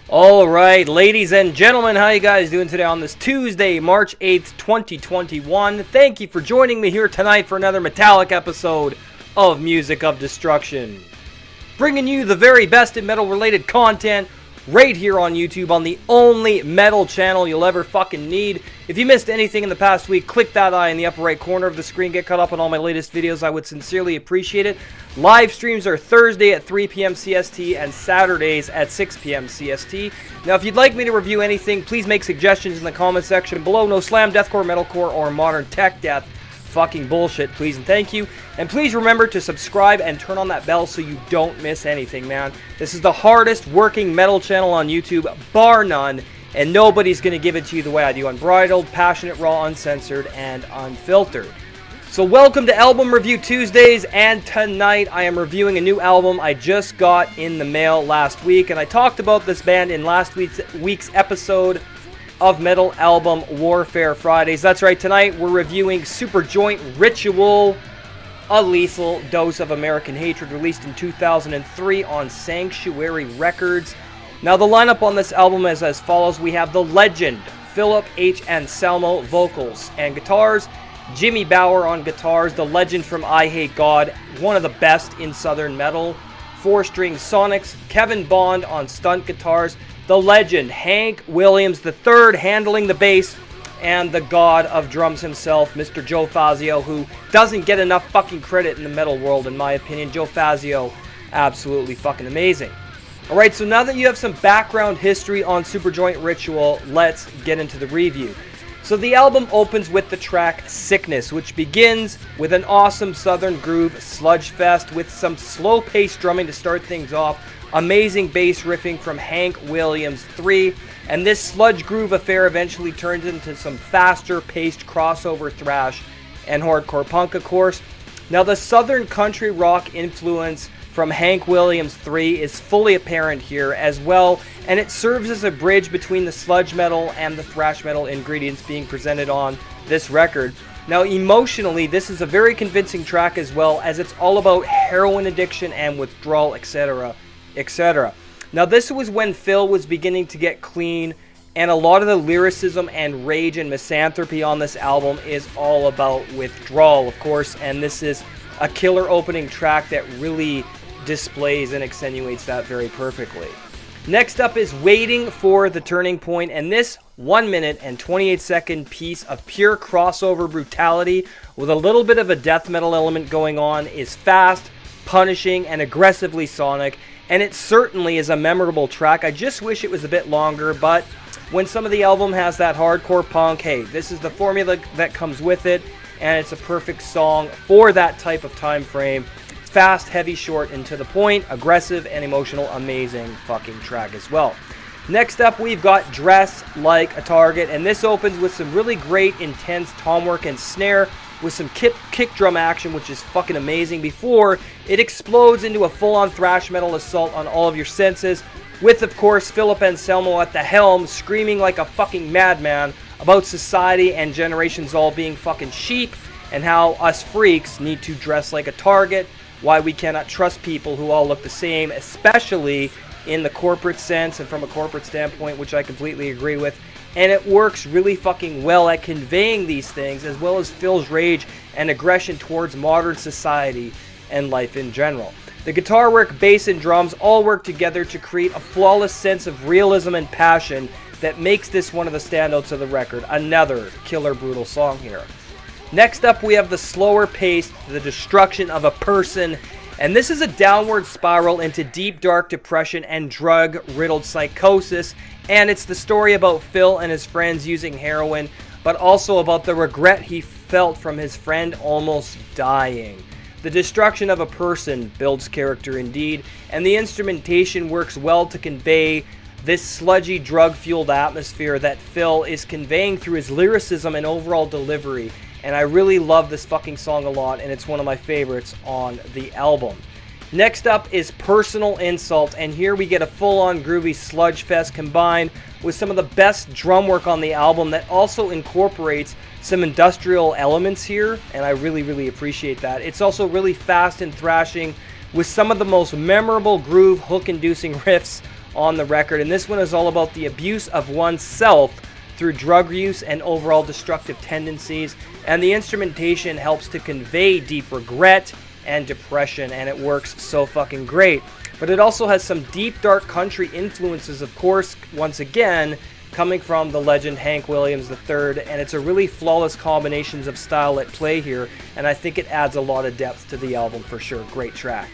Alright, ladies and gentlemen, how you guys doing today on this Tuesday, March 8th, 2021? Thank you for joining me here tonight for another metallic episode of Music of Destruction. Bringing you the very best in metal-related content right here on YouTube on the only metal channel you'll ever fucking need. If you missed anything in the past week, click that eye in the upper right corner of the screen. Get caught up on all my latest videos. I would sincerely appreciate it. Live streams are Thursday at 3 p.m. CST and Saturdays at 6 p.m. CST. Now, if you'd like me to review anything, please make suggestions in the comment section below. No slam, deathcore, metalcore, or modern tech death. Fucking bullshit, please and thank you. And please remember to subscribe and turn on that bell so you don't miss anything, man. This is the hardest working metal channel on YouTube, bar none, and nobody's gonna give it to you the way I do. Unbridled, passionate, raw, uncensored, and unfiltered. So welcome to Album Review Tuesdays, and tonight I am reviewing a new album I just got in the mail last week, and I talked about this band in last week's episode of Metal Album Warfare Fridays. That's right, tonight we're reviewing Superjoint Ritual, a lethal dose of American hatred, released in 2003 on Sanctuary Records. Now the lineup on this album is as follows. We have the legend, Philip H. Anselmo, vocals and guitars, Jimmy Bauer on guitars, the legend from I Hate God, one of the best in Southern metal, 4-string Sonex, Kevin Bond on stunt guitars, the legend, Hank Williams III, handling the bass, and the god of drums himself, Mr. Joe Fazzio, who doesn't get enough fucking credit in the metal world, in my opinion. Joe Fazzio, absolutely fucking amazing. Alright, so now that you have some background history on Superjoint Ritual, let's get into the review. So the album opens with the track Sickness, which begins with an awesome southern groove sludge fest with some slow-paced drumming to start things off. Amazing bass riffing from Hank Williams III, and this sludge groove affair eventually turns into some faster paced crossover thrash and hardcore punk, of course. Now the southern country rock influence from Hank Williams III is fully apparent here as well, and it serves as a bridge between the sludge metal and the thrash metal ingredients being presented on this record. Now emotionally, this is a very convincing track as well, as it's all about heroin addiction and withdrawal, etc. etc. Now this was when Phil was beginning to get clean, and a lot of the lyricism and rage and misanthropy on this album is all about withdrawal, of course, and this is a killer opening track that really displays and accentuates that very perfectly. Next up is Waiting for the Turning Point, and this 1 minute and 28 second piece of pure crossover brutality with a little bit of a death metal element going on is fast, punishing, and aggressively sonic, and it certainly is a memorable track. I just wish it was a bit longer, but when some of the album has that hardcore punk, hey, this is the formula that comes with it, and it's a perfect song for that type of time frame. Fast, heavy, short, and to the point, aggressive and emotional, amazing fucking track as well. Next up, we've got Dress Like a Target, and this opens with some really great, intense tom work and snare, with some kick drum action, which is fucking amazing, before it explodes into a full-on thrash metal assault on all of your senses, with, of course, Philip Anselmo at the helm, screaming like a fucking madman about society and generations all being fucking sheep, and how us freaks need to dress like a target, why we cannot trust people who all look the same, especially in the corporate sense and from a corporate standpoint, which I completely agree with. And it works really fucking well at conveying these things, as well as Phil's rage and aggression towards modern society and life in general. The guitar work, bass, and drums all work together to create a flawless sense of realism and passion that makes this one of the standouts of the record. Another killer brutal song here. Next up, we have the slower paced The Destruction of a Person, and this is a downward spiral into deep dark depression and drug-riddled psychosis, and it's the story about Phil and his friends using heroin, but also about the regret he felt from his friend almost dying. The Destruction of a Person builds character indeed, and the instrumentation works well to convey this sludgy, drug-fueled atmosphere that Phil is conveying through his lyricism and overall delivery. And I really love this fucking song a lot, and it's one of my favorites on the album. Next up is Personal Insult, and here we get a full-on groovy sludge fest combined with some of the best drum work on the album that also incorporates some industrial elements here, and I really appreciate that. It's also really fast and thrashing with some of the most memorable groove hook-inducing riffs on the record, and this one is all about the abuse of oneself through drug use and overall destructive tendencies, and the instrumentation helps to convey deep regret and depression, and it works so fucking great. But it also has some deep, dark country influences, of course, once again, coming from the legend Hank Williams III, and it's a really flawless combinations of style at play here, and I think it adds a lot of depth to the album for sure. Great track.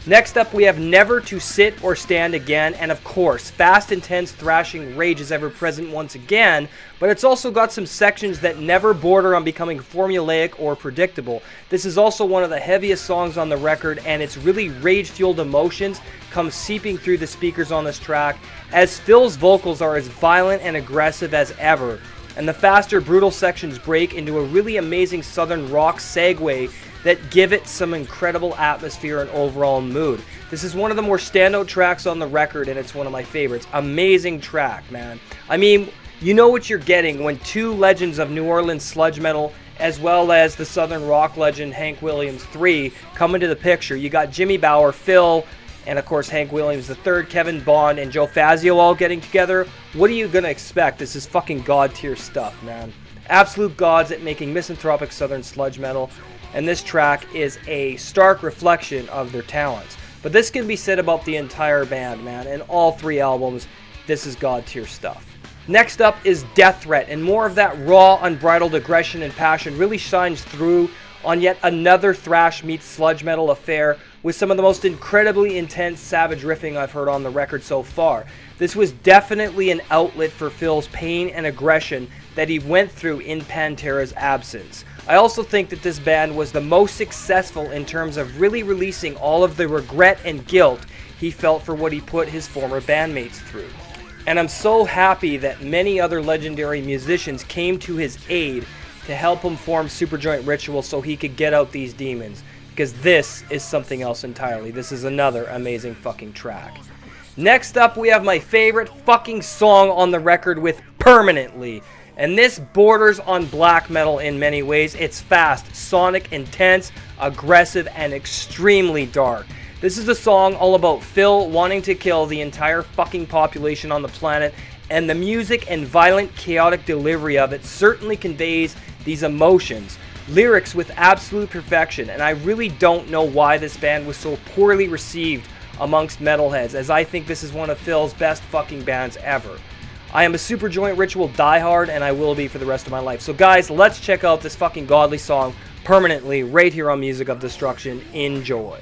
Next up, we have Never to Sit or Stand Again, and of course, fast, intense thrashing rage is ever present once again, but it's also got some sections that never border on becoming formulaic or predictable. This is also one of the heaviest songs on the record, and its really rage-fueled emotions come seeping through the speakers on this track, as Phil's vocals are as violent and aggressive as ever, and the faster, brutal sections break into a really amazing southern rock segue that give it some incredible atmosphere and overall mood. This is one of the more standout tracks on the record, and it's one of my favorites. Amazing track, man. I mean, you know what you're getting when two legends of New Orleans sludge metal, as well as the southern rock legend Hank Williams III, come into the picture. You got Jimmy Bower, Phil, and of course Hank Williams III, Kevin Bond, and Joe Fazzio all getting together. What are you gonna expect? This is fucking god tier stuff, man. Absolute gods at making misanthropic southern sludge metal, and this track is a stark reflection of their talents. But this can be said about the entire band, man. In all three albums, this is god tier stuff. Next up is Death Threat, and more of that raw, unbridled aggression and passion really shines through on yet another thrash meets sludge metal affair with some of the most incredibly intense savage riffing I've heard on the record so far. This was definitely an outlet for Phil's pain and aggression that he went through in Pantera's absence. I also think that this band was the most successful in terms of really releasing all of the regret and guilt he felt for what he put his former bandmates through. And I'm so happy that many other legendary musicians came to his aid to help him form Superjoint Ritual so he could get out these demons, because this is something else entirely. This is another amazing fucking track. Next up, we have my favorite fucking song on the record with Permanently. And this borders on black metal in many ways. It's fast, sonic, intense, aggressive, and extremely dark. This is a song all about Phil wanting to kill the entire fucking population on the planet, and the music and violent, chaotic delivery of it certainly conveys these emotions. Lyrics with absolute perfection, and I really don't know why this band was so poorly received amongst metalheads, as I think this is one of Phil's best fucking bands ever. I am a Superjoint Ritual diehard, and I will be for the rest of my life. So guys, let's check out this fucking godly song, Permanently, right here on Music of Destruction. Enjoy.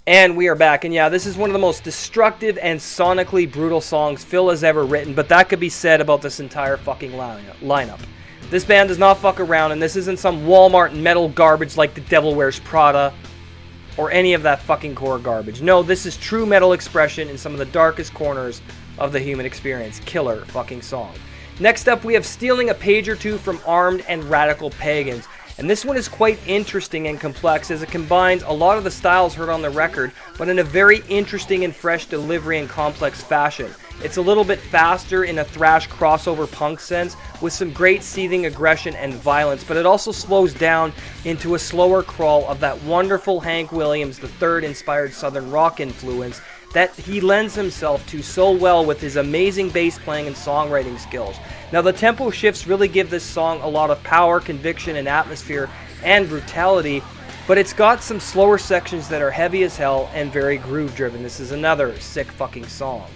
And we are back, and yeah, this is one of the most destructive and sonically brutal songs Phil has ever written, but that could be said about this entire fucking lineup. This band does not fuck around, and this isn't some Walmart metal garbage like The Devil Wears Prada, or any of that fucking core garbage. No, this is true metal expression in some of the darkest corners of the human experience. Killer fucking song. Next up, we have Stealing a Page or Two from Armed and Radical Pagans. And this one is quite interesting and complex as it combines a lot of the styles heard on the record, but in a very interesting and fresh delivery and complex fashion. It's a little bit faster in a thrash crossover punk sense with some great seething aggression and violence, but it also slows down into a slower crawl of that wonderful Hank Williams III inspired southern rock influence that he lends himself to so well with his amazing bass playing and songwriting skills. Now the tempo shifts really give this song a lot of power, conviction, and atmosphere and brutality, but it's got some slower sections that are heavy as hell and very groove driven. This is another sick fucking song.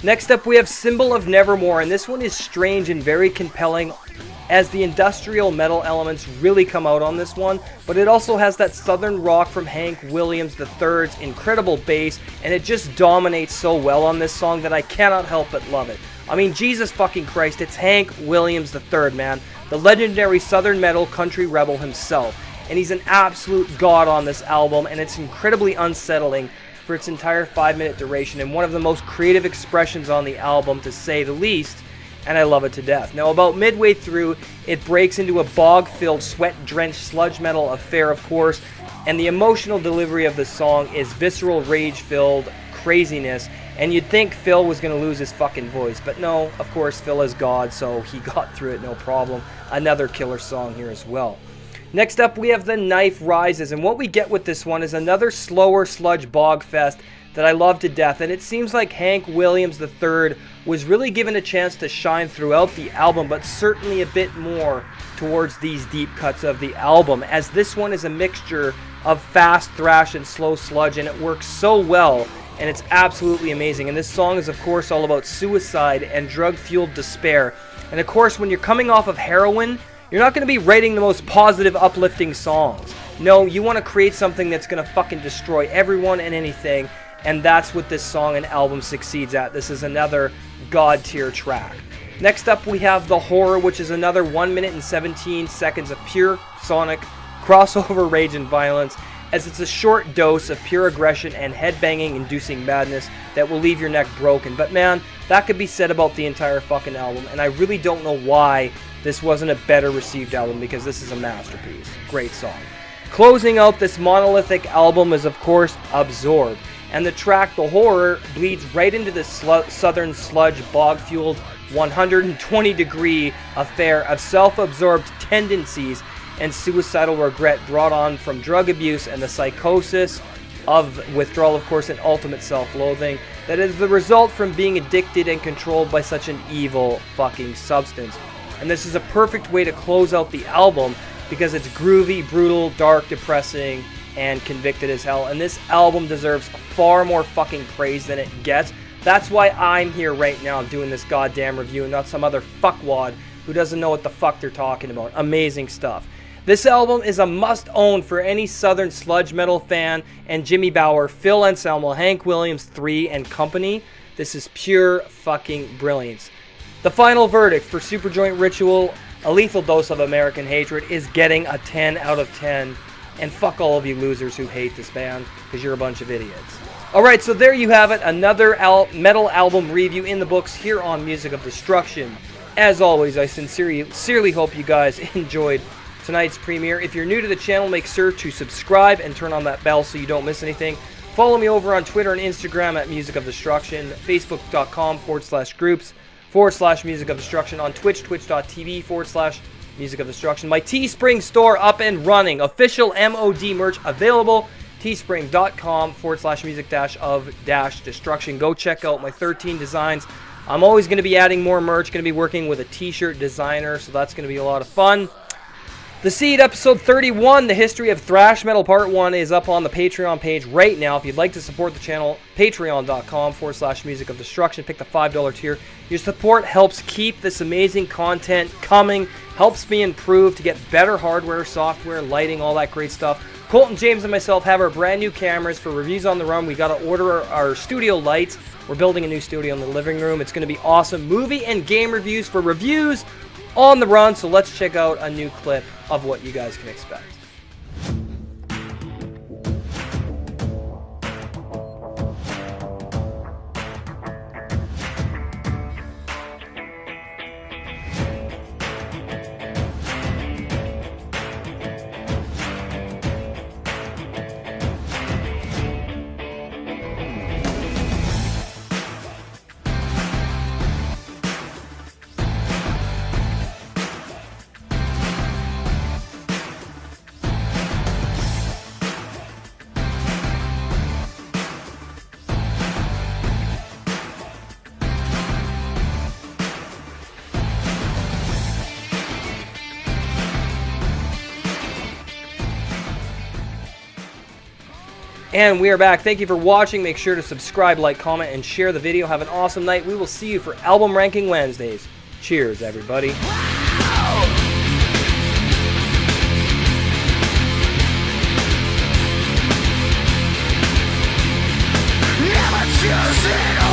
Next up we have Symbol of Nevermore, and this one is strange and very compelling as the industrial metal elements really come out on this one, but it also has that southern rock from Hank Williams III's incredible bass, and it just dominates so well on this song that I cannot help but love it. I mean, Jesus fucking Christ, it's Hank Williams III, man. The legendary southern metal country rebel himself. And he's an absolute god on this album, and it's incredibly unsettling for its entire 5-minute duration, and one of the most creative expressions on the album, to say the least, and I love it to death. Now, about midway through, it breaks into a bog-filled, sweat-drenched sludge metal affair, of course, and the emotional delivery of the song is visceral, rage-filled craziness, and you'd think Phil was going to lose his fucking voice, but no, of course, Phil is God, so he got through it no problem. Another killer song here as well. Next up, we have The Knife Rises, and what we get with this one is another slower sludge bog fest that I love to death, and it seems like Hank Williams III was really given a chance to shine throughout the album, but certainly a bit more towards these deep cuts of the album, as this one is a mixture of fast thrash and slow sludge, and it works so well, and it's absolutely amazing. And this song is, of course, all about suicide and drug-fueled despair, and of course, when you're coming off of heroin, you're not going to be writing the most positive, uplifting songs. No, you want to create something that's going to fucking destroy everyone and anything, and that's what this song and album succeeds at. This is another god tier track. Next up, we have The Horror, which is another 1 minute and 17 seconds of pure sonic crossover rage and violence, as it's a short dose of pure aggression and headbanging inducing madness that will leave your neck broken. But man, that could be said about the entire fucking album, and I really don't know why this wasn't a better received album, because this is a masterpiece. Great song. Closing out this monolithic album is, of course, Absorbed, and the track The Horror bleeds right into the southern sludge bog-fueled 120-degree affair of self-absorbed tendencies and suicidal regret brought on from drug abuse and the psychosis of withdrawal, of course, and ultimate self-loathing that is the result from being addicted and controlled by such an evil fucking substance. And this is a perfect way to close out the album because it's groovy, brutal, dark, depressing, and convicted as hell. And this album deserves far more fucking praise than it gets. That's why I'm here right now doing this goddamn review and not some other fuckwad who doesn't know what the fuck they're talking about. Amazing stuff. This album is a must-own for any southern sludge metal fan, and Jimmy Bower, Phil Anselmo, Hank Williams III, and company. This is pure fucking brilliance. The final verdict for Superjoint Ritual, A Lethal Dose of American Hatred, is getting a 10 out of 10. And fuck all of you losers who hate this band, because you're a bunch of idiots. Alright, so there you have it. Another metal album review in the books here on Music of Destruction. As always, I sincerely hope you guys enjoyed tonight's premiere. If you're new to the channel, make sure to subscribe and turn on that bell so you don't miss anything. Follow me over on Twitter and Instagram at Music of Destruction, Facebook.com/groups/Music of Destruction, on Twitch, twitch.tv/Music of Destruction. My Teespring store up and running. Official MOD merch available. Teespring.com/music-of-destruction. Go check out my 13 designs. I'm always going to be adding more merch. Going to be working with a t-shirt designer, so that's going to be a lot of fun. The Seed episode 31, The History of Thrash Metal Part 1, is up on the Patreon page right now. If you'd like to support the channel, patreon.com/Music of Destruction. Pick the $5 tier. Your support helps keep this amazing content coming, helps me improve to get better hardware, software, lighting, all that great stuff. Colton, James, and myself have our brand new cameras for reviews on the run. We got to order our studio lights. We're building a new studio in the living room. It's going to be awesome. Movie and game reviews for reviews on the run. So let's check out a new clip of what you guys can expect. And we are back. Thank you for watching. Make sure to subscribe, like, comment, and share the video. Have an awesome night. We will see you for Album Ranking Wednesdays. Cheers, everybody. Never choosing